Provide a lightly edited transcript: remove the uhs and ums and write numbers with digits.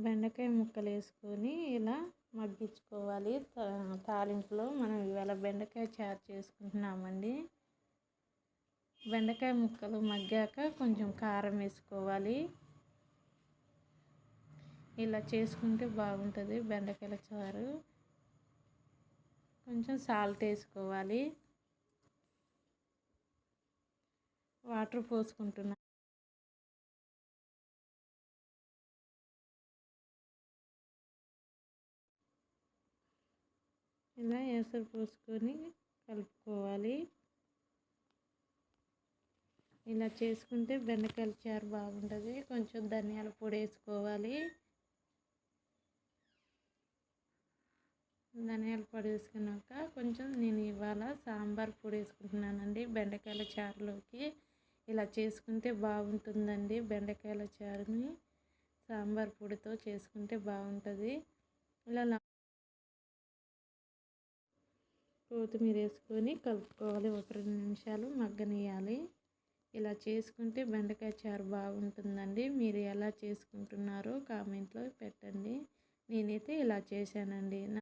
బెండకాయ ముక్కలు వేసుకొని ఇలా మగ్గించుకోవాలి. తాలింపులో మనం ఇవాళ బెండకాయ చారు చేసుకుంటున్నామండి. బెండకాయ ముక్కలు మగ్గాక కొంచెం కారం వేసుకోవాలి. ఇలా చేసుకుంటే బాగుంటుంది బెండకాయల చారు. కొంచెం సాల్ట్ వేసుకోవాలి. వాటర్ పోసుకుంటున్నా. ఇలా ఎసరు పోసుకొని కలుపుకోవాలి. ఇలా చేసుకుంటే బెండకాయల చారు బాగుంటుంది. కొంచెం ధనియాల పొడి వేసుకోవాలి. ధనియాల పొడి వేసుకున్నాక కొంచెం నేను ఇవాళ సాంబార్ పొడి వేసుకుంటున్నానండి బెండకాయల చారులోకి. ఇలా చేసుకుంటే బాగుంటుందండి. బెండకాయల చారుని సాంబార్ పొడితో చేసుకుంటే బాగుంటుంది. ఇలా కొత్తిమీర వేసుకొని కలుపుకోవాలి. ఒక 2 నిమిషాలు మగ్గనియాలి. ఇలా చేసుకుంటే బెండకాయ చారు బాగుంటుందండి. మీరు ఎలా చేసుకుంటున్నారో కామెంట్లో పెట్టండి. నేనైతే ఇలా చేశానండి.